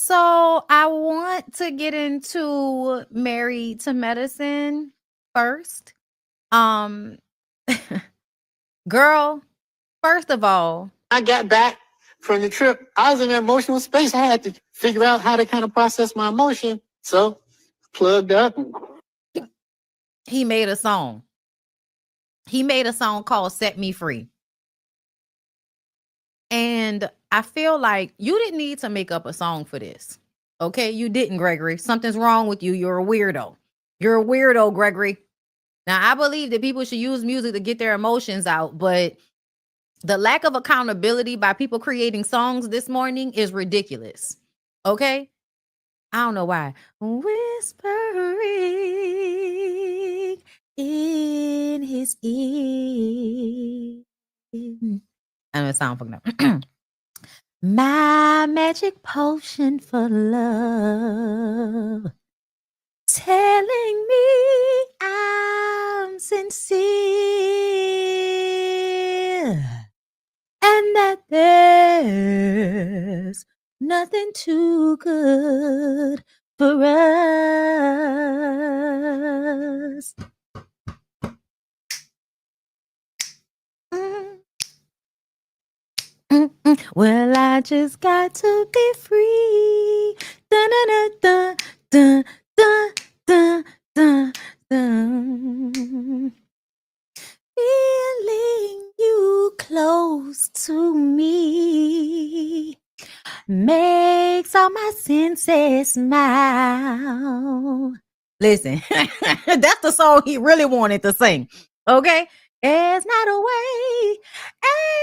So I want to get into Married to Medicine first. Um, girl, first of all, I got back from the trip. I was in an emotional space. I had to figure out how to kind of process my emotion. So plugged up. he made a song. He made a song called Set Me Free. And I feel like you didn't need to make up a song for this. Okay, you didn't, Gregory. Something's wrong with you. You're a weirdo. You're a weirdo, Gregory. Now, I believe that people should use music to get their emotions out, but the lack of accountability by people creating songs this morning is ridiculous. Okay? I don't know why. Whispering in his ear. I know it sounds fucking up. My magic potion for love, telling me I'm sincere and that there's nothing too good for us. Well, I just got to be free. Dun, dun, dun, dun, dun, dun, dun, dun. Feeling you close to me makes all my senses smile. Listen, that's the song he really wanted to sing. Okay? There's not a way,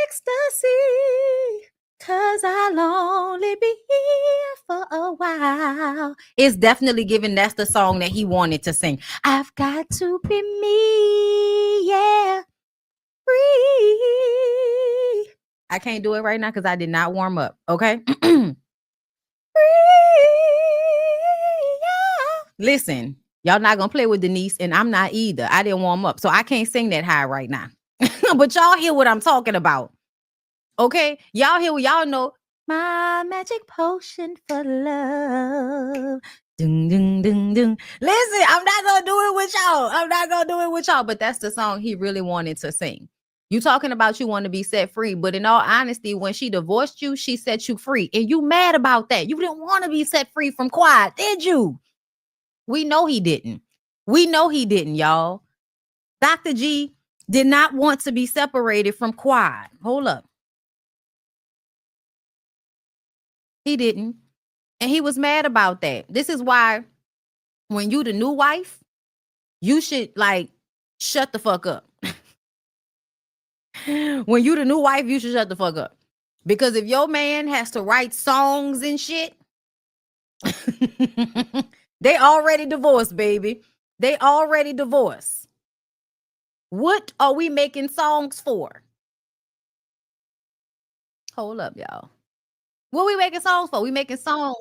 ecstasy, 'cause I'll only be here for a while. It's definitely giving that's the song that he wanted to sing. I've got to be me, yeah, free. I can't do it right now because I did not warm up, okay? Free, yeah. Listen, y'all not gonna play with Denise, and I'm not either. I didn't warm up, so I can't sing that high right now. But y'all hear what I'm talking about. Okay, y'all hear what y'all know. My magic potion for love. Ding, ding, ding, ding. Listen, I'm not gonna do it with y'all. I'm not gonna do it with y'all. But that's the song he really wanted to sing. You talking about you want to be set free, but in all honesty, when she divorced you, she set you free, and you mad about that. You didn't want to be set free from Quiet, did you? We know he didn't. We know he didn't, y'all. Dr. G did not want to be separated from Quiet. Hold up. He didn't. And he was mad about that. This is why when you the new wife, you should like shut the fuck up. When you the new wife, you should shut the fuck up. Because if your man has to write songs and shit, they already divorced, baby. They already divorced. What are we making songs for? Hold up, y'all. What we making songs for? We making songs.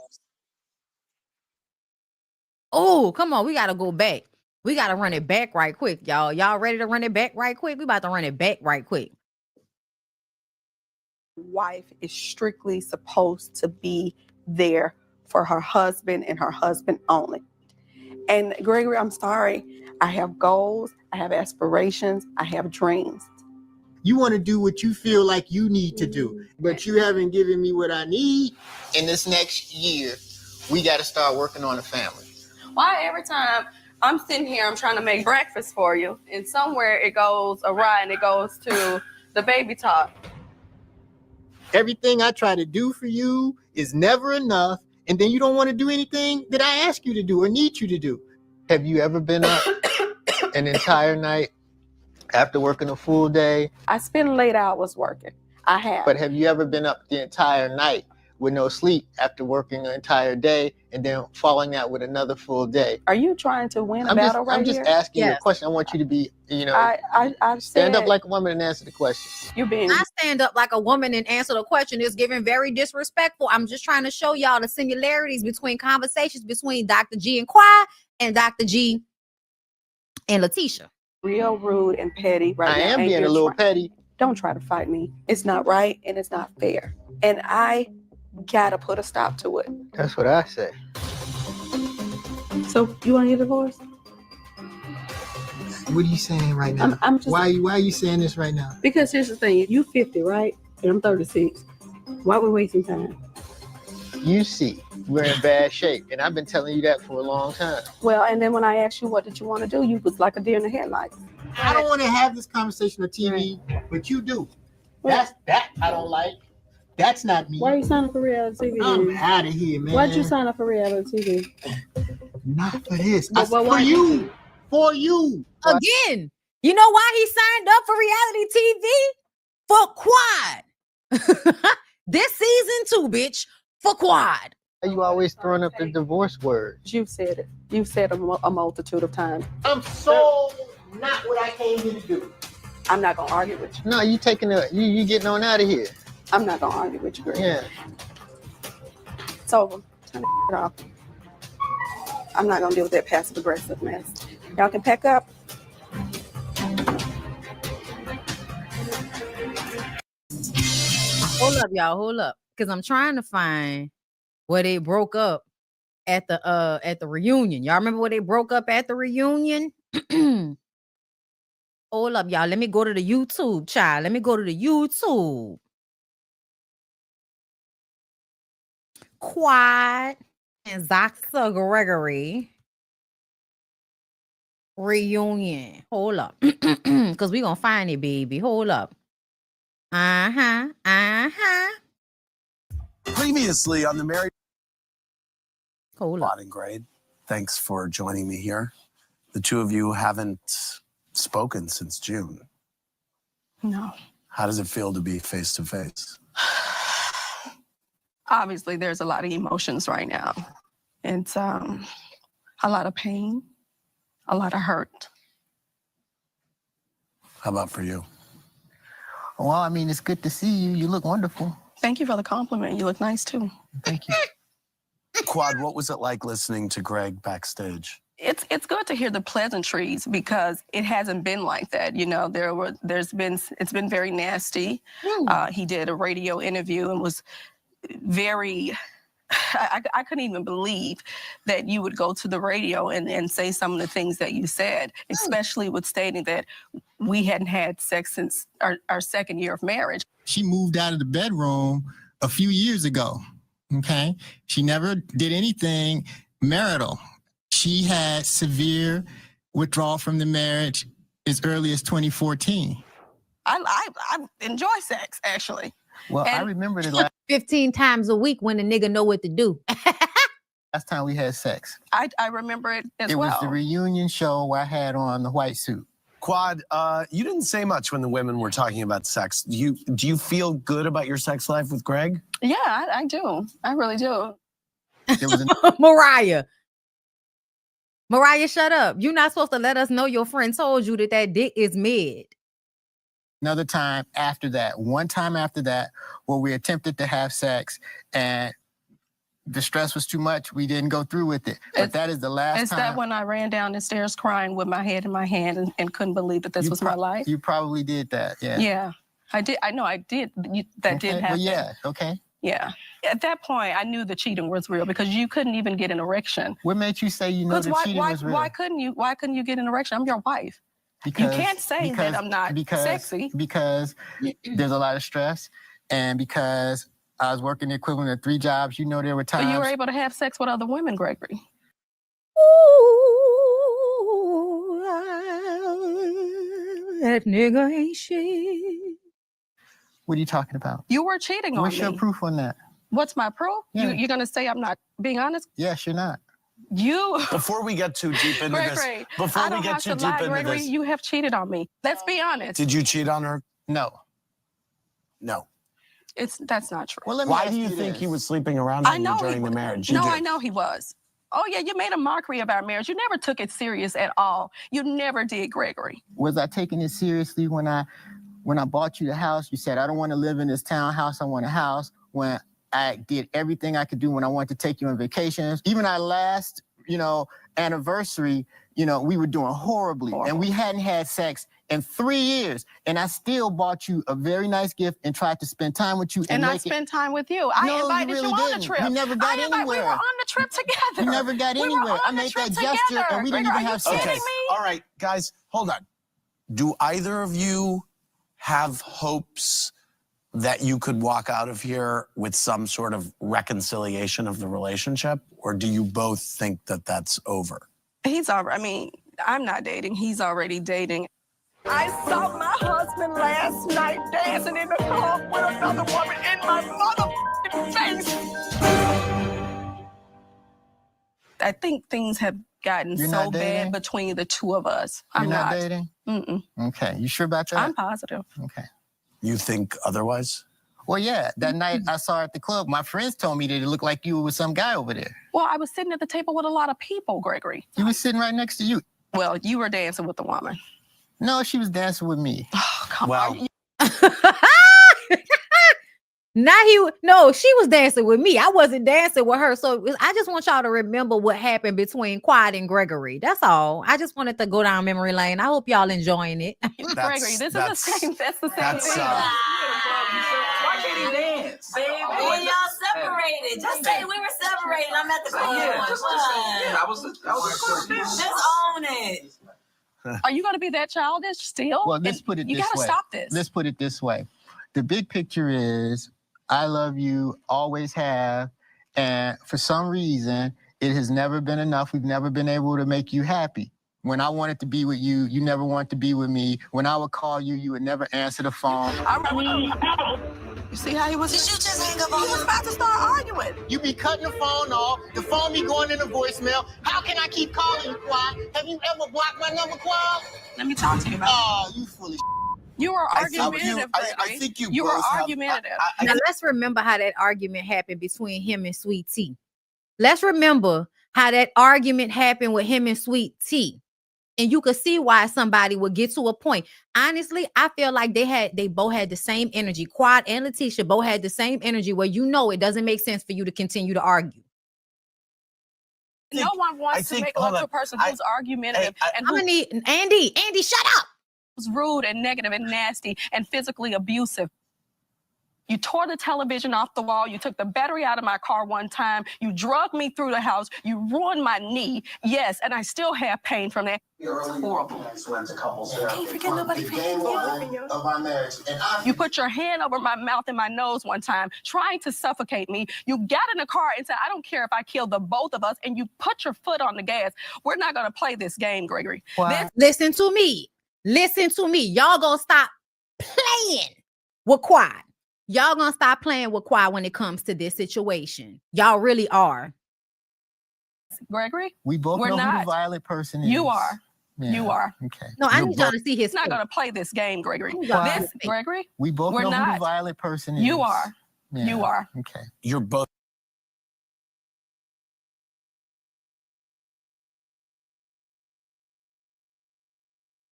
Oh, come on. We got to go back. We got to run it back right quick, y'all. Y'all ready to run it back right quick? We about to run it back right quick. Wife is strictly supposed to be there for her husband and her husband only. And Gregory, I'm sorry. I have goals, I have aspirations, I have dreams. You want to do what you feel like you need to do, but you haven't given me what I need. In this next year, we got to start working on a family. Why every time I'm sitting here, I'm trying to make breakfast for you, and somewhere it goes awry and it goes to the baby talk. Everything I try to do for you is never enough, and then you don't want to do anything that I ask you to do or need you to do. Have you ever been up an entire night after working a full day? I spend late hours working. I have. But have you ever been up the entire night with no sleep after working an entire day and then falling out with another full day? Are you trying to win a battle right here? I'm just asking you a question. I want you to be, I stand up like a woman and answer the question. I stand up like a woman and answer the question is giving very disrespectful. I'm just trying to show y'all the similarities between conversations between Dr. G and Quiet and Dr. G and Letitia. Real rude and petty right now. I am being a little petty. Don't try to fight me. It's not right and it's not fair. And I gotta put a stop to it. That's what I say. So you want to get divorced? What are you saying right now? I'm just, why are you saying this right now? because here's the thing. You 50, right? And I'm 36. Why we wasting time? You see, we're in bad shape, and I've been telling you that for a long time. Well, and then when I asked you what did you want to do, you was like a deer in the headlights. I don't want to have this conversation on TV, but you do. That I don't like. That's not me. Why are you signing up for reality TV? I'm out of here, man. Why'd you sign up for reality TV? Not for this. But For you. For you. Again, you know why he signed up for reality TV? For Quad. This season 2, bitch. For Quad. You always throwing up the divorce word. You've said it. You've said it a multitude of times. I'm so not what I came here to do. I'm not gonna argue with you. No, you getting on out of here. I'm not gonna argue with you, girl. Yeah. It's over. Turn it off. I'm not gonna deal with that passive aggressive mess. Y'all can pack up. Hold up, y'all. Hold up. Because I'm trying to find where they broke up at the reunion. Y'all remember where they broke up at the reunion? Hold up, y'all. Let me go to the YouTube, child. Let me go to the YouTube. Quad and Zaxa Gregory reunion. Hold up. Because we going to find it, baby. Hold up. Previously on the Mary Hold up. and Grade, thanks for joining me here. The two of you haven't spoken since June. No. How does it feel to be face to face? Obviously, there's a lot of emotions right now. It's a lot of pain, a lot of hurt. How about for you? Well, I mean, it's good to see you. You look wonderful. Thank you for the compliment. You look nice, too. Thank you. Quad, what was it like listening to Greg backstage? It's good to hear the pleasantries because it hasn't been like that. You know, it's been very nasty. He did a radio interview and was very, I couldn't even believe that you would go to the radio and say some of the things that you said, especially with stating that we hadn't had sex since our second year of marriage. She moved out of the bedroom a few years ago, okay? She never did anything marital. She had severe withdrawal from the marriage as early as 2014. I enjoy sex, actually. Well, I And- remember the last 15 times a week when the nigga know what to do. time we had sex. I remember it as It well. was the reunion show I had on the white suit. Quad, you didn't say much when the women were talking about sex. Do you feel good about your sex life with Greg? Yeah, I do. I really do. There was a Mariah, shut up. You're not supposed to let us know your friend told you that dick is mid. Another time after that, one time after that, where we attempted to have sex and the stress was too much. We didn't go through with it. But that is the last Is time. that when I ran down the stairs crying with my head in my hand and couldn't believe that this was my life? You probably did that, yeah. Yeah, I did. I know I did. That did Okay, happen. well, yeah, okay. Yeah. At that point, I knew the cheating was real because you couldn't even get an erection. What made you say you know the cheating was real? Why couldn't you get an erection? I'm your wife. Because, you can't say that I'm not sexy. Because there's a lot of stress, and because I was working the equivalent of 3 jobs. You know, there were times. But you were able to have sex with other women, Gregory. Ooh, that nigga ain't shit. What are you talking about? You were cheating on What's me. your proof on that? What's my proof? Yeah. You're going to say I'm not being honest? Yes, you're not. You. Before we get too deep into Gregory, this, before I we don't get have too to deep lie, into Gregory. this, You have cheated on me. Let's be honest. did you cheat on her? No. No. That's not true. Well, let me Why ask do you think this. he was sleeping around I on know you he during the was. marriage? No, You I did. know he was. Oh, yeah, you made a mockery of our marriage. You never took it serious at all. You never did, Gregory. Was I taking it seriously when I bought you the house? You said, I don't want to live in this townhouse. I want a house. When I did everything I could do when I wanted to take you on vacations. Even our last anniversary, we were doing horribly. And we hadn't had sex in 3 years. And I still bought you a very nice gift and tried to spend time with you. And I spent time with you. I invited you on the trip. We never got anywhere. We were on the trip together. We never got anywhere. I made that gesture and we didn't even have sex. Okay, all right, guys, hold on. Do either of you have hopes that you could walk out of here with some sort of reconciliation of the relationship? Or do you both think that that's over? He's already, I mean, I'm not dating. He's already dating. I saw my husband last night dancing in the club with another woman in my motherfucking face. I think things have gotten so bad between the two of us. I'm not dating? Mm-mm. Okay, you sure about that? I'm positive. Okay. You think otherwise? Well, yeah, that night I saw her at the club, my friends told me that it looked like you were with some guy over there. Well, I was sitting at the table with a lot of people, Gregory. He was sitting right next to you. Well, you were dancing with the woman. No, she was dancing with me. Oh, come on. No, she was dancing with me. I wasn't dancing with her. So I just want y'all to remember what happened between Quad and Gregory. That's all. I just wanted to go down memory lane. I hope y'all enjoying it. Gregory, this is the same. That's the same thing. Why can't he dance? When y'all separated, just say we were separated. I'm at the club. I was just own it. Are you going to be that childish still? Well, let's put it this way. You got to stop this. Let's put it this way. The big picture is I love you, always have, and for some reason, it has never been enough. We've never been able to make you happy. When I wanted to be with you, you never wanted to be with me. When I would call you, you would never answer the phone. You see how he was? Did you just hang up on He was about to start arguing. You be cutting the phone off, the phone be going into voicemail. How can I keep calling you, Quad? Have you ever blocked my number, Quad? Let me talk to you about it. Oh, you full of You were argumentative, I think you were both have- argumentative. Now let's remember how that argument happened between him and Sweet Tea. Let's remember how that argument happened with him and Sweet Tea. And you could see why somebody would get to a point. Honestly, I feel like they both had the same energy. Quad and Letitia both had the same energy where it doesn't make sense for you to continue to argue. No one wants to make love to a person who's argumentative and I'm gonna need Andy, shut up. who's rude and negative and nasty and physically abusive. You tore the television off the wall. You took the battery out of my car one time. You drugged me through the house. You ruined my knee. Yes, and I still have pain from that. It's horrible. Can't forget nobody. Of our marriage. And You put your hand over my mouth and my nose one time, trying to suffocate me. You got in the car and said, I don't care if I kill the both of us, and you put your foot on the gas. We're not going to play this game, Gregory. Listen to me. Y'all gonna stop playing with Quad. Y'all gonna stop playing with Quad when it comes to this situation. Y'all really are. Gregory? we both We're know who not. the violent person is. You are. Yeah. You are. Okay. No, I You're need y'all both- to see his It's not face. going to play this game, Gregory. Why? This, Gregory, We both We're know who not. the violent person is. you are. Yeah. You are. Okay. You're both.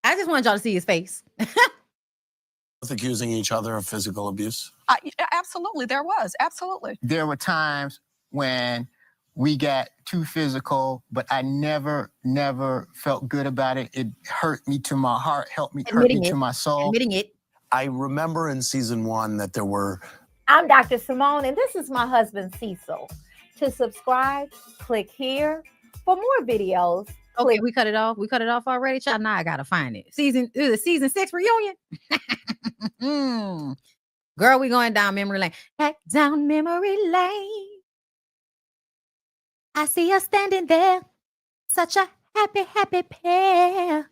I just want y'all to see his face. Accusing each other of physical abuse? Absolutely, there was. Absolutely. There were times when we got too physical, but I never felt good about it. It hurt me to my heart, hurt me to my soul. Admitting it. I remember in season 1 that there were. I'm Dr. Simone, and this is my husband, Cecil. To subscribe, click here. For more videos, Okay, we cut it off. We cut it off already. Child, now I gotta find it. Season 6 reunion. Girl, we going down memory lane. Back down memory lane. I see us standing there. Such a happy pair.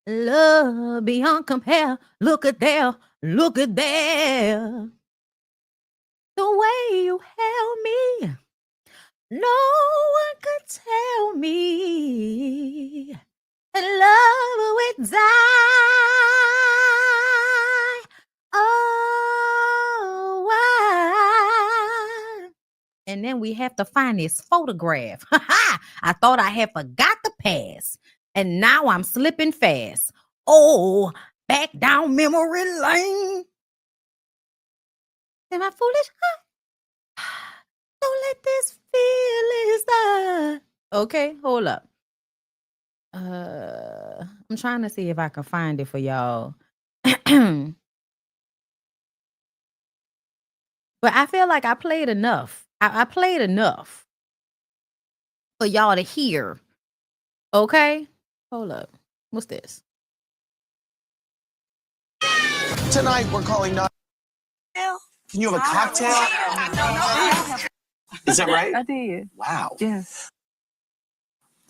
Love beyond compare. Look at there. The way you held me. No one could tell me that love would die. Oh, why? And then we have to find this photograph. I thought I had forgot the past, and now I'm slipping fast. Oh, back down memory lane. Am I foolish? Don't let this feeling start. Okay, hold up. I'm trying to see if I can find it for y'all. But I feel like I played enough. I played enough for y'all to hear. Okay? Hold up. What's this? Tonight, we're calling not. Can you have a cocktail? Is that right? I did. Wow. Yes.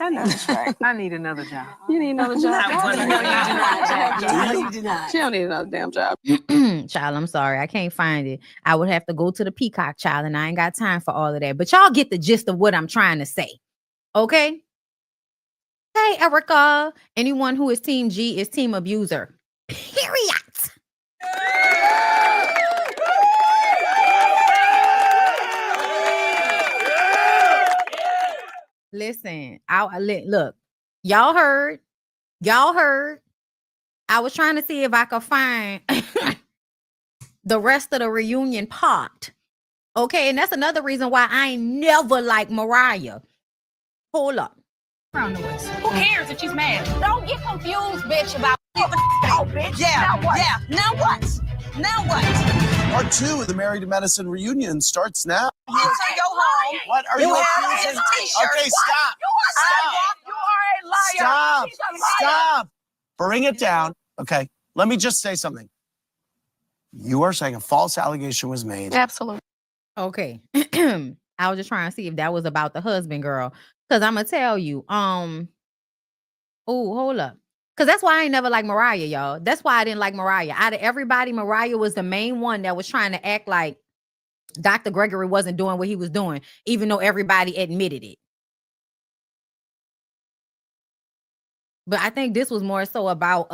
I know that's right. I need another job. You need another job. No, you do not, Jackie. No, you do not. She don't need another damn job. Child, I'm sorry. I can't find it. I would have to go to the Peacock, child, and I ain't got time for all of that. But y'all get the gist of what I'm trying to say. Okay? Hey, Erica. Anyone who is Team G is Team Abuser. Period. Listen, look, y'all heard. I was trying to see if I could find the rest of the reunion part. Okay, and that's another reason why I ain't never liked Mariah. Hold up. Who cares if she's mad? Don't get confused, bitch, about bitch. Yeah, Now what? yeah. Now what? Now what? Part 2 of the Married to Medicine reunion starts now. You say go home. What are you have accusing? his t-shirt. Okay, stop. You are a liar. Stop. She's a liar. Stop. Bring it down. Okay, let me just say something. You are saying a false allegation was made. Absolutely. Okay. I was just trying to see if that was about the husband, girl. Because I'm going to tell you, oh, hold up. Because that's why I ain't never like Mariah, y'all. That's why I didn't like Mariah. Out of everybody, Mariah was the main one that was trying to act like Dr. Gregory wasn't doing what he was doing, even though everybody admitted it. But I think this was more so about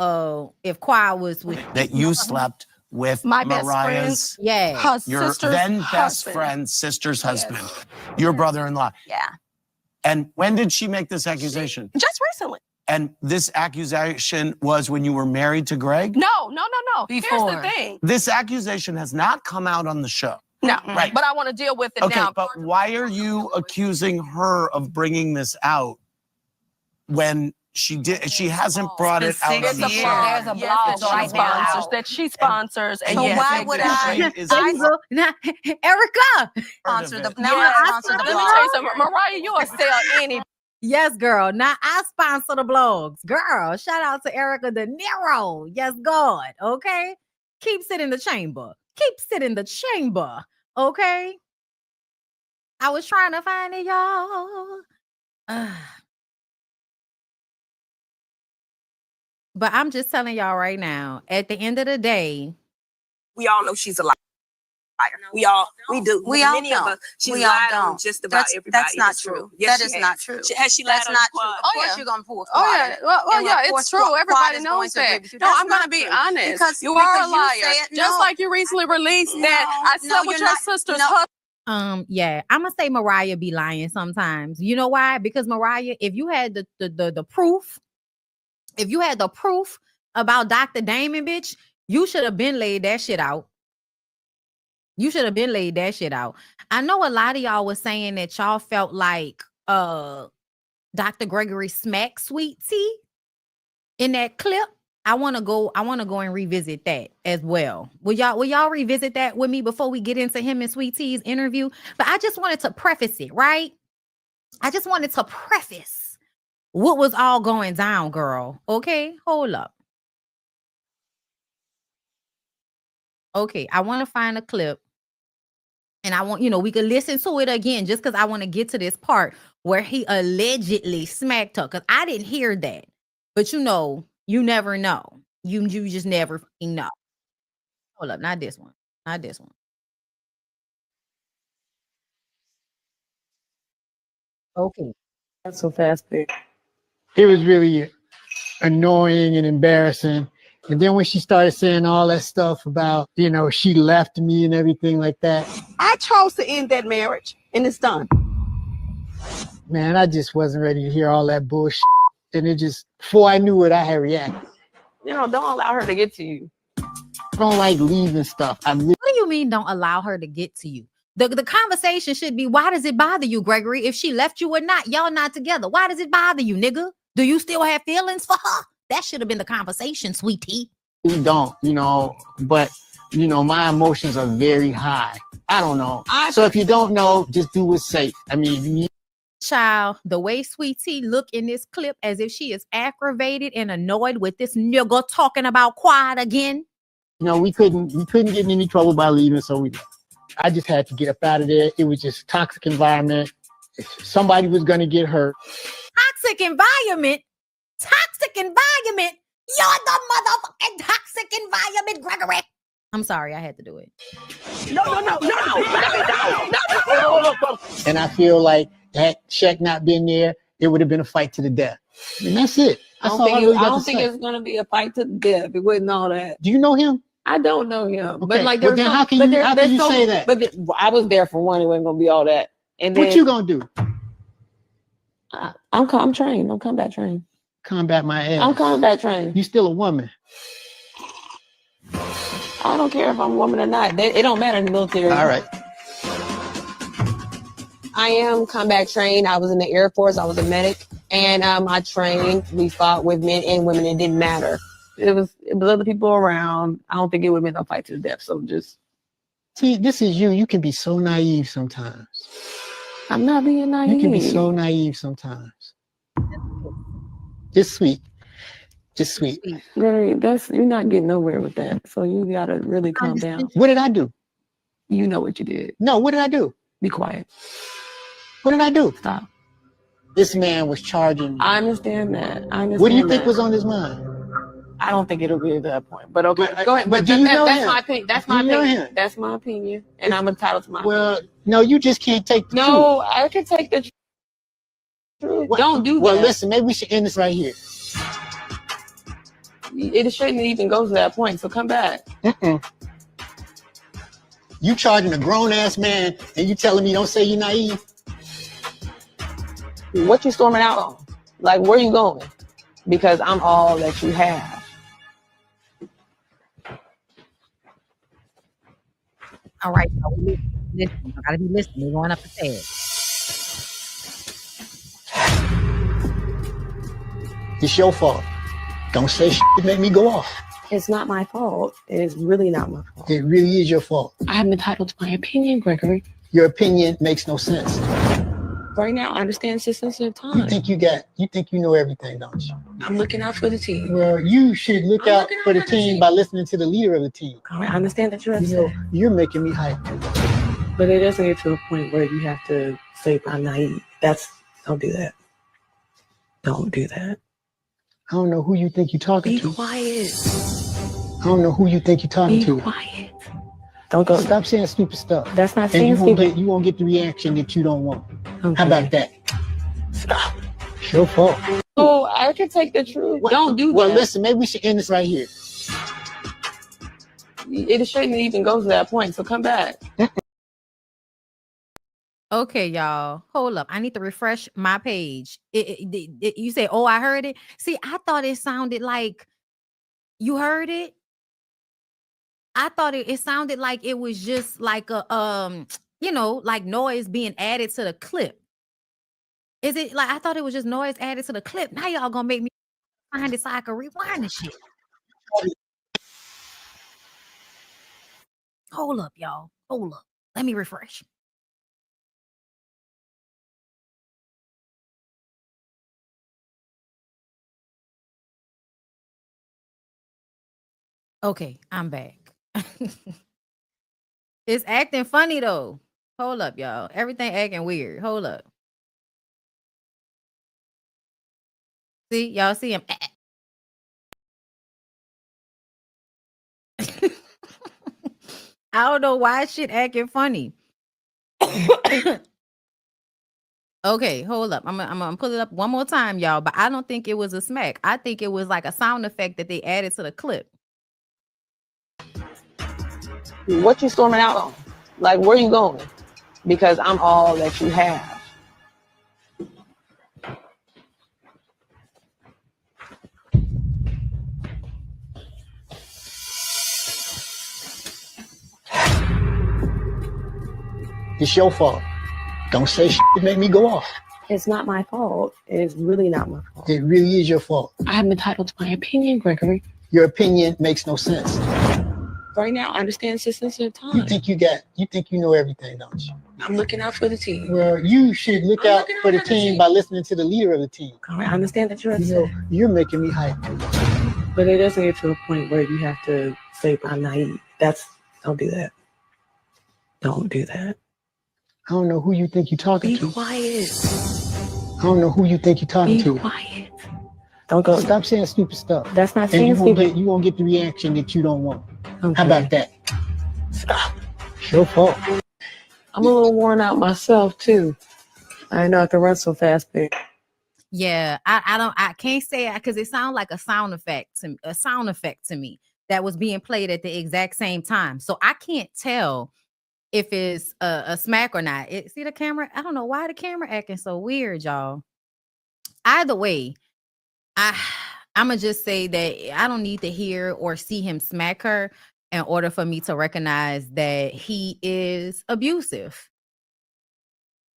if Qua was with That you slept with My best Mariah's, yeah. your sister's then best husband. friend's sister's husband, your brother-in-law. Yeah. And when did she make this accusation? Just recently. And this accusation was when you were married to Greg? No. Here's Before. the thing. This accusation has not come out on the show. No, Right. but I want to deal with it Okay, now. but why are you accusing her of bringing this out when she hasn't brought it out on It's the a show? There's a yes, blog that she right now sponsors, out. that she sponsors, and So yes, why they would do. I- Is There you go. Now, Erica. Sponsor the. it. Now Yes. I sponsor the Let me blog. tell you something, Mariah, you'll sell any. Yes, girl. Now I sponsor the blogs. Girl, shout out to Erica De Niro. Yes, God. Okay. Keep sit in the chamber. Okay. I was trying to find it, y'all. But I'm just telling y'all right now, at the end of the day, we all know she's a liar. We do. We all Many of don't. us, she's We all lied on don't. just about everybody. That's in not this true. room. Yes, That she is has. not true. Has she lied That's on not the true. quad? Of Oh, course yeah. you're gonna pull Oh, Quad yeah. in it. Well, And of yeah, course it's true. Quad Everybody is knows going to agree that. with you. No, That's I'm going not to be true. honest. Because You are a you liar. said- Just no. like you recently released that I slept with you're your not. sister's No. husband. yeah, I'm gonna say Mariah be lying sometimes. You know why? Because Mariah, if you had the proof, if you had the proof about Dr. Damon, bitch, you should have been laid that shit out. I know a lot of y'all was saying that y'all felt like Dr. Gregory smacked Sweet Tea in that clip. I want to go and revisit that as well. Will y'all revisit that with me before we get into him and Sweet Tea's interview? But I just wanted to preface it, right? I just wanted to preface what was all going down, girl. Okay, hold up. Okay, I want to find a clip. And I want, we could listen to it again just because I want to get to this part where he allegedly smacked her. Because I didn't hear that. But you never know. You just never know. Hold up, not this one. Okay. That's so fast, big. It was really annoying and embarrassing. And then when she started saying all that stuff about, she left me and everything like that, I chose to end that marriage, and it's done. man, I just wasn't ready to hear all that bullshit. And it just, before I knew it, I had reacted. Don't allow her to get to you. I don't like leaving stuff. What do you mean don't allow her to get to you? The conversation should be, why does it bother you, Gregory? If she left you or not, y'all not together. Why does it bother you, nigga? Do you still have feelings for her? That should have been the conversation, sweetie. You don't, but my emotions are very high. I don't know. So if you don't know, just do what's safe. I mean, child, the way Sweet Tea look in this clip as if she is aggravated and annoyed with this nigga talking about quiet again. we couldn't get in any trouble by leaving, so I just had to get up out of there. It was just toxic environment. Somebody was gonna get hurt. Toxic environment? Toxic environment? You're the motherfucking toxic environment, Gregory. I'm sorry, I had to do it. No. And I feel like that Shaq not being there, it would have been a fight to the death. And that's it. I don't think it's gonna be a fight to the death. It wasn't all that. Do you know him? I don't know him. Okay. But like, well, then how can you say that? But I was there for one. It wasn't gonna be all that. And then, what you gonna do? I'm trained. I'm combat trained. Combat my ass. I'm combat trained. You still a woman. I don't care if I'm a woman or not. It don't matter in the military. All right. I am combat trained. I was in the Air Force. I was a medic, and I trained. We fought with men and women. It didn't matter. It was other people around. I don't think it would have been a fight to the death. So just see, this is you. You can be so naive sometimes. I'm not being naive. You can be so naive sometimes. Just sweet. Gregory, you're not getting nowhere with that. So you gotta really calm down. What did I do? You know what you did. No, what did I do? Be quiet. What did I do? Stop. This man was charging me. I understand that. What do you think was on his mind? I don't think it'll be at that point. But okay, but, go ahead. But do you know that's him? my opinion. That's my opinion. That's my opinion, and I'm entitled to my. Well, no, you just can't take the truth. No, I can take the truth. Don't do that. Well, listen, maybe we should end this right here. It shouldn't even go to that point. So come back. You charging a grown ass man, and you telling me don't say you're naive? What you storming out on? Like, where you going? Because I'm all that you have. All right, so listen. I gotta be listening. We're going up the stairs. It's your fault. Don't say shit to make me go off. It's not my fault. It is really not my fault. It really is your fault. I am entitled to my opinion, Gregory. Your opinion makes no sense. Right now, I understand it's a sensitive time. You think you know everything, don't you? I'm looking out for the team. Well, you should look out for the team by listening to the leader of the team. All right, I understand that you're upset. You're making me hype. But it doesn't get to a point where you have to say I'm naive. Don't do that. Don't do that. I don't know who you think you're talking to. Be quiet. I don't know who you think you're talking to. Be quiet. Don't go. Stop saying stupid stuff. That's not saying stupid. You won't get the reaction that you don't want. Okay. How about that? Stop. It's your fault. Oh, I can take the truth. Don't do that. Well, listen, maybe we should end this right here. It shouldn't even go to that point. So come back. Okay, y'all. Hold up. I need to refresh my page. You say, oh, I heard it. See, I thought it sounded like you heard it. I thought it sounded like it was just like a like noise being added to the clip. Is it like I thought it was just noise added to the clip? Now y'all gonna make me find it so I can rewind the shit. Hold up, y'all. Hold up. Let me refresh. Okay, I'm back. It's acting funny though. Hold up, y'all. Everything acting weird. Hold up. See, y'all see him. I don't know why shit acting funny. Okay, hold up. I'm gonna pull it up one more time, y'all. But I don't think it was a smack. I think it was like a sound effect that they added to the clip. What you storming out on? Like, where you going? Because I'm all that you have. It's your fault. Don't say shit to make me go off. It's not my fault. It's really not my fault. It really is your fault. I'm entitled to my opinion, Gregory. Your opinion makes no sense. Right now, I understand it's a sensitive time. You think you know everything, don't you? I'm looking out for the team. Well, you should look out for the team by listening to the leader of the team. I understand that you're upset. You know, you're making me hype. But it doesn't get to a point where you have to say I'm naive. Don't do that. Don't do that. I don't know who you think you're talking to. Be quiet. I don't know who you think you're talking to. Be quiet. Don't go. Stop saying stupid stuff. That's not And saying stupid. you won't get the reaction that you don't want. Okay. How about that? Stop. It's your fault. I'm a little worn out myself too. I know I can run so fast, babe. Yeah, I can't say it because it sounds like a sound effect to me that was being played at the exact same time. So I can't tell if it's a smack or not. See the camera? I don't know why the camera acting so weird, y'all. Either way, I'ma just say that I don't need to hear or see him smack her in order for me to recognize that he is abusive.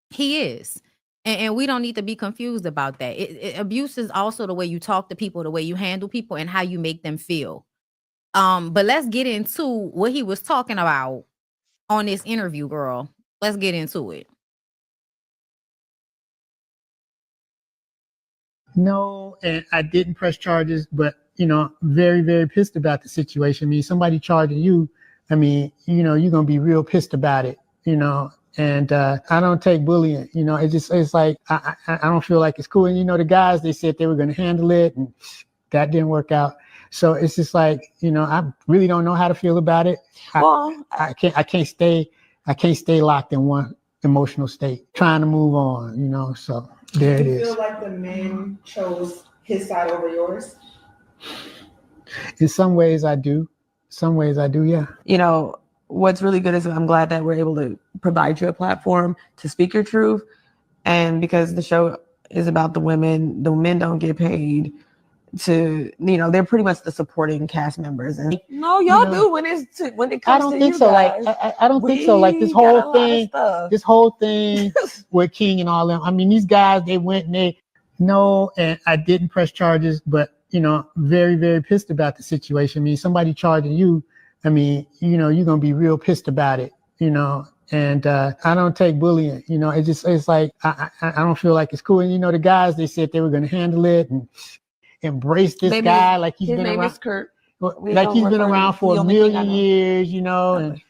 He is. And we don't need to be confused about that. Abuse is also the way you talk to people, the way you handle people, and how you make them feel. But let's get into what he was talking about on this interview, girl. Let's get into it. No, and I didn't press charges, but very, very pissed about the situation. I mean, somebody charging you, you're gonna be real pissed about it, And I don't take bullying, it's like I don't feel like it's cool. And the guys, they said they were gonna handle it, and that didn't work out. So it's just like, I really don't know how to feel about it. I can't stay locked in one emotional state, trying to move on, so there it is. Do you feel like the men chose his side over yours? In some ways I do. Yeah. What's really good is I'm glad that we're able to provide you a platform to speak your truth. And because the show is about the women don't get paid to, they're pretty much the supporting cast members. And no, y'all do when it comes to I don't think so. Guys. I don't think so. Like this whole thing with King and all them. These guys, they went and and I didn't press charges, but very, very pissed about the situation. Somebody charging you, you're gonna be real pissed about it, And I don't take bullying, it's like I don't feel like it's cool. And the guys, they said they were gonna handle it and embrace this guy like he's been around. Like he's been around for a million years, and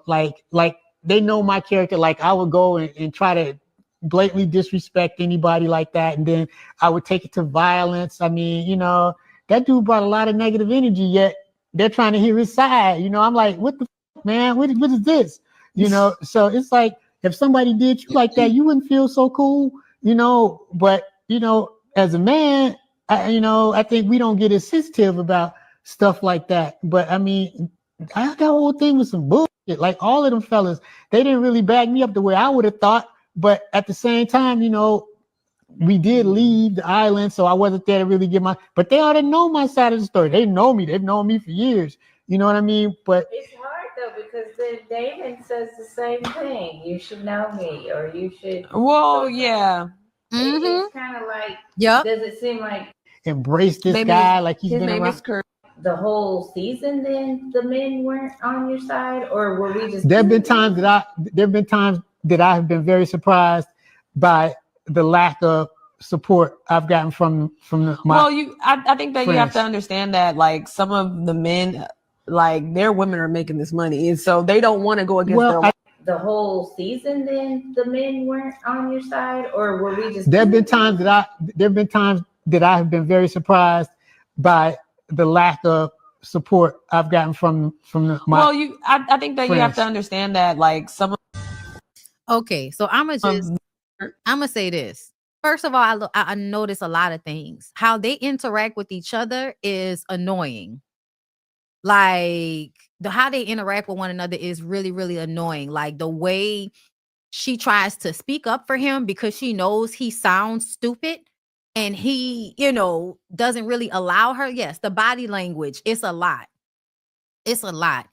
like they know my character. Like I would go and try to blatantly disrespect anybody like that, and then I would take it to violence. That dude brought a lot of negative energy, yet they're trying to hear his side. I'm like, what the man? What is this? So it's like if somebody did you like that, you wouldn't feel so cool, But as a man, I think we don't get as sensitive about stuff like that. But that whole thing was some bullshit. Like all of them fellas, they didn't really back me up the way I would have thought. But at the same time, we did leave the island, so I wasn't there to really get but they ought to know my side of the story. They know me. They've known me for years. You know what I mean? But it's hard though, because then Damon says the same thing. You should know me, or you should. Well, yeah. It's kind of like, yep. Does it seem like embrace this guy like he's been around the whole season? Then the men weren't on your side, or were we just? There have been times that I have been very surprised by the lack of support I've gotten from my. Well, I think that friends. You have to understand that like some of the men, like their women are making this money, and so they don't want to go against their. The whole season, then the men weren't on your side, or were we just? There have been times that I have been very surprised by the lack of support I've gotten from my. Well, I think that friends. You have to understand that like some. Okay, so I'm gonna say this. First of all, I notice a lot of things. How they interact with each other is annoying. Like how they interact with one another is really, really annoying. Like the way she tries to speak up for him because she knows he sounds stupid and he, doesn't really allow her. Yes, the body language, it's a lot. It's a lot.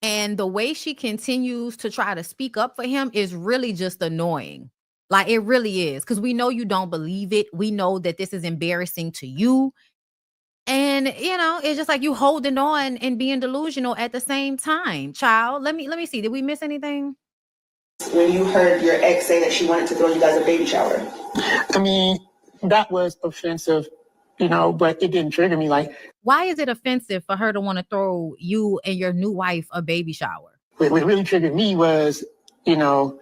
And the way she continues to try to speak up for him is really just annoying. Like, it really is. Because we know you don't believe it. We know that this is embarrassing to you. And, you know, it's just like you holding on and being delusional at the same time. Child, let me see. Did we miss anything? When you heard your ex say that she wanted to throw you guys a baby shower? I mean, that was offensive, you know, but it didn't trigger me. Like, why is it offensive for her to want to throw you and your new wife a baby shower? What really triggered me was, you know,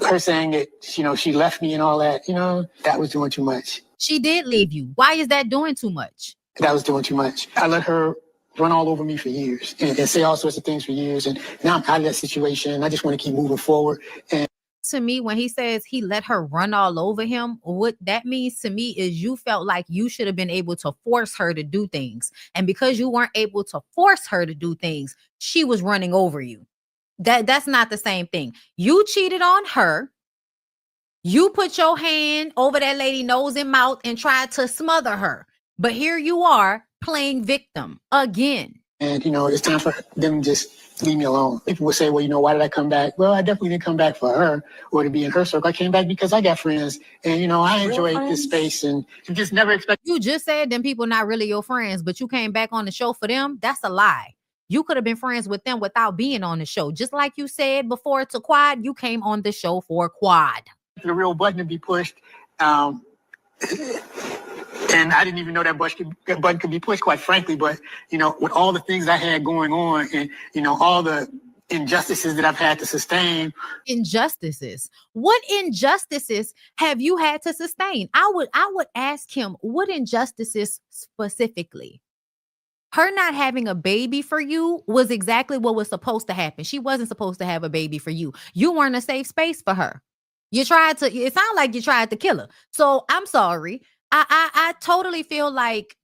her saying that, you know, she left me and all that, you know, that was doing too much. She did leave you. Why is that doing too much? That was doing too much. I let her run all over me for years and say all sorts of things for years. And now I'm out of that situation. I just want to keep moving forward. And to me, when he says he let her run all over him, what that means to me is you felt like you should have been able to force her to do things. And because you weren't able to force her to do things, she was running over you. That's not the same thing. You cheated on her. You put your hand over that lady's nose and mouth and tried to smother her. But here you are playing victim again. And, you know, it's time for them to just leave me alone. People will say, well, you know, why did I come back? Well, I definitely didn't come back for her or to be in her circle. I came back because I got friends. And, you know, I enjoyed this space and you just never expect. You just said them people not really your friends, but you came back on the show for them. That's a lie. You could have been friends with them without being on the show. Just like you said before to Quad, you came on the show for Quad. The real button to be pushed. And I didn't even know that button could be pushed, quite frankly. But, you know, with all the things I had going on and, you know, all the injustices that I've had to sustain. Injustices? What injustices have you had to sustain? I would ask him, what injustices specifically? Her not having a baby for you was exactly what was supposed to happen. She wasn't supposed to have a baby for you. You weren't a safe space for her. It sounded like you tried to kill her. So I'm sorry. I totally feel like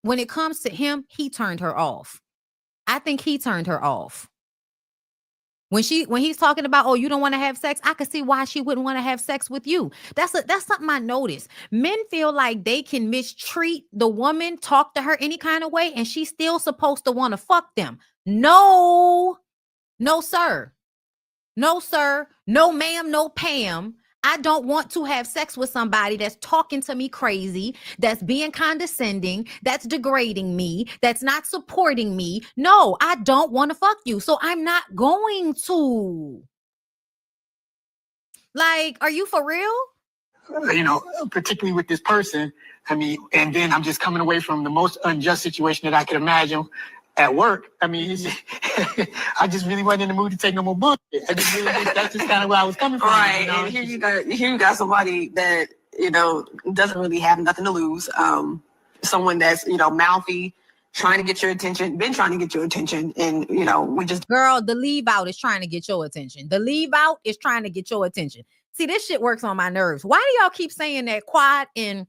when it comes to him, he turned her off. I think he turned her off. When he's talking about, oh, you don't want to have sex, I could see why she wouldn't want to have sex with you. That's something I noticed. Men feel like they can mistreat the woman, talk to her any kind of way, and she's still supposed to want to fuck them. No, sir. No, sir. No, ma'am. No, Pam. I don't want to have sex with somebody that's talking to me crazy, that's being condescending, that's degrading me, that's not supporting me. No, I don't want to fuck you. So I'm not going to. Like, are you for real? You know, particularly with this person. I mean, and then I'm just coming away from the most unjust situation that I could imagine at work. I mean, I just really wasn't in the mood to take no more bullshit. That's just kind of where I was coming from. Right, you know? and here you got somebody that, you know, doesn't really have nothing to lose. Someone that's, you know, mouthy, trying to get your attention, been trying to get your attention, and, you know, we just... Girl, the leave out is trying to get your attention. The leave out is trying to get your attention. See, this shit works on my nerves. Why do y'all keep saying that Quad and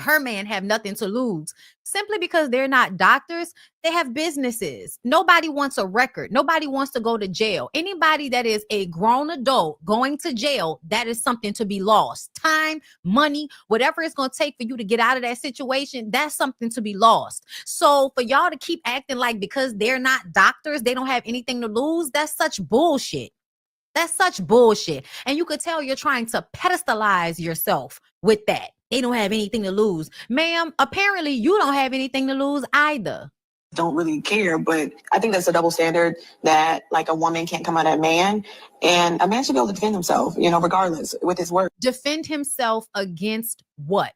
her man have nothing to lose? Simply because they're not doctors. They have businesses. Nobody wants a record. Nobody wants to go to jail. Anybody that is a grown adult going to jail, that is something to be lost. Time, money, whatever it's going to take for you to get out of that situation, that's something to be lost. So for y'all to keep acting like because they're not doctors, they don't have anything to lose, that's such bullshit. That's such bullshit. And you could tell you're trying to pedestalize yourself with that. They don't have anything to lose. Ma'am, apparently you don't have anything to lose either. Don't really care, but I think that's a double standard that, like, a woman can't come at a man, and a man should be able to defend himself, you know, regardless with his work. Defend himself against what?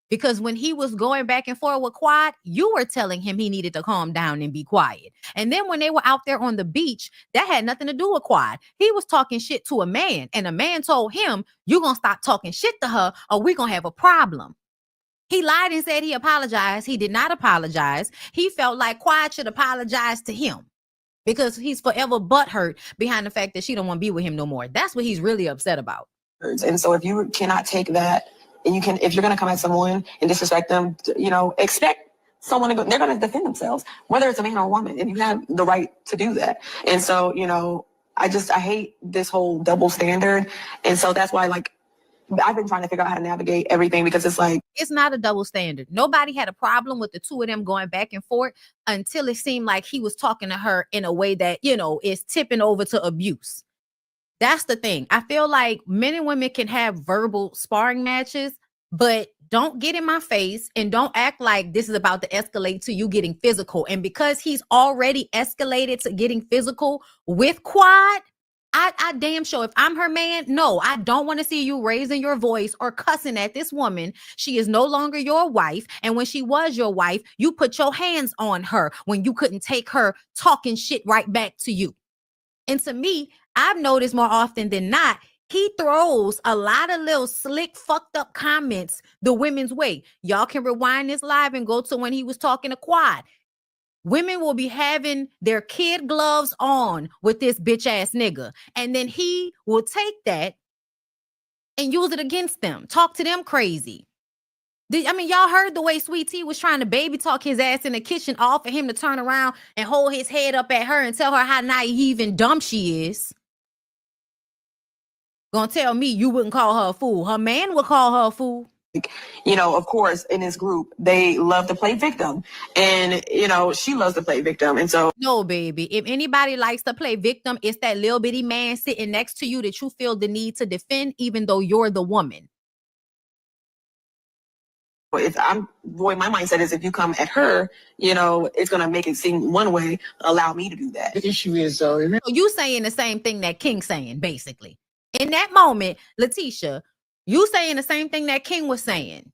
Because when he was going back and forth with Quad, you were telling him he needed to calm down and be quiet. And then when they were out there on the beach, that had nothing to do with Quad. He was talking shit to a man, and a man told him, you're going to stop talking shit to her or we're going to have a problem. He lied and said he apologized. He did not apologize. He felt like Quad should apologize to him because he's forever butthurt behind the fact that she don't want to be with him no more. That's what he's really upset about. And so if you cannot take that, and if you're going to come at someone and disrespect them, you know, expect someone to go, they're going to defend themselves, whether it's a man or a woman, and you have the right to do that. And so, you know, I hate this whole double standard. And so that's why, like, I've been trying to figure out how to navigate everything because it's like, it's not a double standard. Nobody had a problem with the two of them going back and forth until it seemed like he was talking to her in a way that, you know, is tipping over to abuse. That's the thing. I feel like men and women can have verbal sparring matches, but don't get in my face and don't act like this is about to escalate to you getting physical. And because he's already escalated to getting physical with Quad, I damn sure if I'm her man, no, I don't want to see you raising your voice or cussing at this woman. She is no longer your wife. And when she was your wife, you put your hands on her when you couldn't take her talking shit right back to you. And to me, I've noticed more often than not, he throws a lot of little slick, fucked up comments the women's way. Y'all can rewind this live and go to when he was talking to Quad. Women will be having their kid gloves on with this bitch ass nigga. And then he will take that and use it against them. Talk to them crazy. I mean, y'all heard the way Sweet Tea was trying to baby talk his ass in the kitchen, all for him to turn around and hold his head up at her and tell her how naive and dumb she is. Gonna tell me you wouldn't call her a fool. Her man would call her a fool. you know, of course, in this group, they love to play victim. And, you know, she loves to play victim. And so. No, baby. If anybody likes to play victim, it's that little bitty man sitting next to you that you feel the need to defend, even though you're the woman. If I'm, boy, my mindset is if you come at her, you know, it's going to make it seem one way, allow me to do that. The issue is, though, So you saying the same thing that King's saying, basically. In that moment, Letitia, you saying the same thing that King was saying.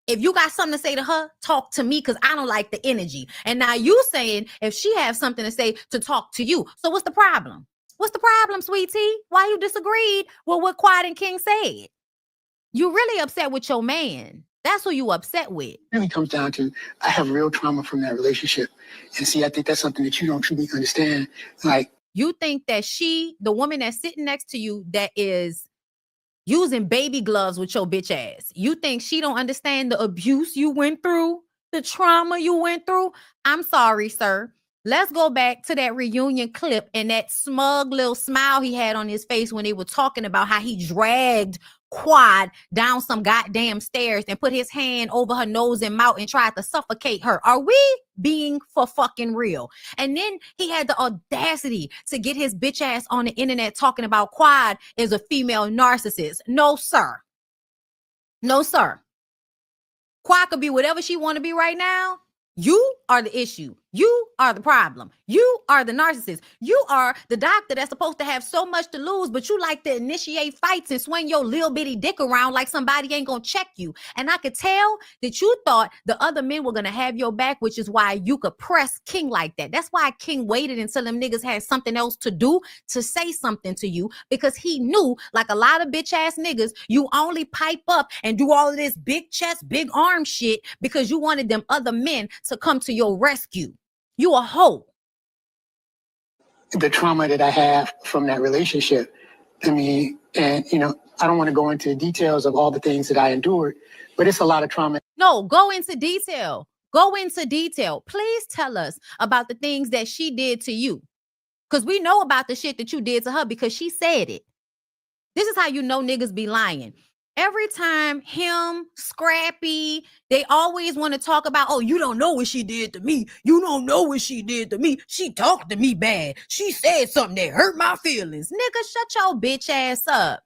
If you got something to say to her, talk to me because I don't like the energy. And now you saying if she has something to say to talk to you. So what's the problem? What's the problem, sweetie? Why you disagreed with what Quiet and King said? You really upset with your man. That's who you upset with. It really comes down to, I have real trauma from that relationship. And see, I think that's something that you don't truly understand. Like, you think that the woman that's sitting next to you that is using baby gloves with your bitch ass, you think she don't understand the abuse you went through, the trauma you went through? I'm sorry, sir. Let's go back to that reunion clip and that smug little smile he had on his face when they were talking about how he dragged Quad down some goddamn stairs and put his hand over her nose and mouth and tried to suffocate her. Are we being for fucking real? And then he had the audacity to get his bitch ass on the internet talking about Quad is a female narcissist. No, sir. No, sir. Quad could be whatever she want to be right now. You are the issue. You are the problem. You are the narcissist. You are the doctor that's supposed to have so much to lose, but you like to initiate fights and swing your little bitty dick around like somebody ain't gonna check you. And I could tell that you thought the other men were gonna have your back, which is why you could press King like that. That's why King waited until them niggas had something else to do to say something to you, because he knew, like a lot of bitch ass niggas, you only pipe up and do all of this big chest, big arm shit because you wanted them other men to come to your rescue. You a hoe. the trauma that I have from that relationship. I mean, and, you know, I don't want to go into details of all the things that I endured, but it's a lot of trauma. No, go into detail. Go into detail. Please tell us about the things that she did to you. Because we know about the shit that you did to her because she said it. This is how you know niggas be lying. Every time him, Scrappy, they always want to talk about, oh, you don't know what she did to me. You don't know what she did to me. She talked to me bad. She said something that hurt my feelings. Nigga, shut your bitch ass up.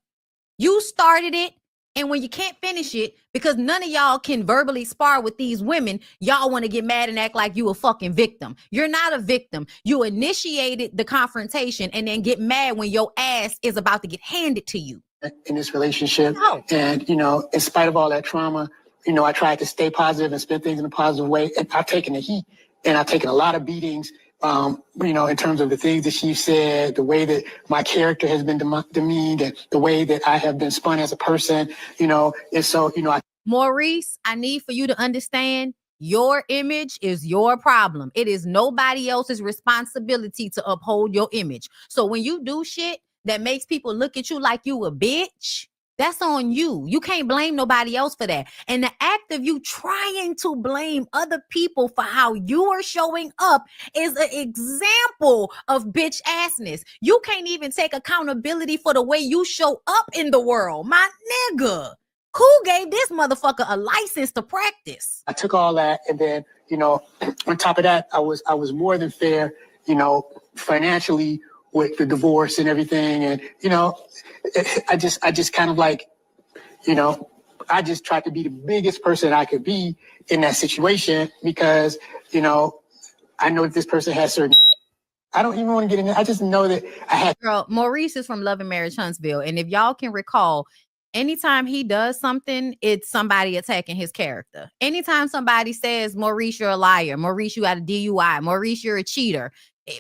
You started it. And when you can't finish it, because none of y'all can verbally spar with these women, y'all want to get mad and act like you a fucking victim. You're not a victim. You initiated the confrontation and then get mad when your ass is about to get handed to you. In this relationship. No. And, you know, in spite of all that trauma, you know, I tried to stay positive and spin things in a positive way. And I've taken the heat and I've taken a lot of beatings, you know, in terms of the things that she said, the way that my character has been demeaned, and the way that I have been spun as a person, you know. And so, you know, Maurice, I need for you to understand your image is your problem. It is nobody else's responsibility to uphold your image. So when you do shit that makes people look at you like you a bitch, that's on you. You can't blame nobody else for that. And the act of you trying to blame other people for how you are showing up is an example of bitch assness. You can't even take accountability for the way you show up in the world, my nigga. Who gave this motherfucker a license to practice? I took all that, and then, on top of that, I was more than fair, financially with the divorce and everything. And, I just kind of like, I just tried to be the biggest person I could be in that situation because, I know that this person has certain, I don't even want to get in there. I just know that I had. Girl, Maurice is from Love and Marriage Huntsville. And if y'all can recall, anytime he does something, it's somebody attacking his character. Anytime somebody says, Maurice, you're a liar. Maurice, you got a DUI. Maurice, you're a cheater.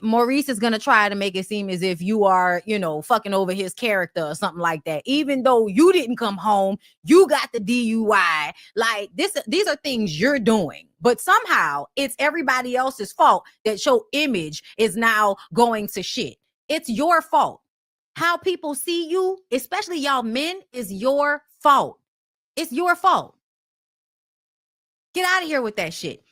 Maurice is going to try to make it seem as if you are, fucking over his character or something like that. Even though you didn't come home, you got the DUI. Like these are things you're doing. But somehow it's everybody else's fault that your image is now going to shit. It's your fault. How people see you, especially y'all men, is your fault. It's your fault. Get out of here with that shit.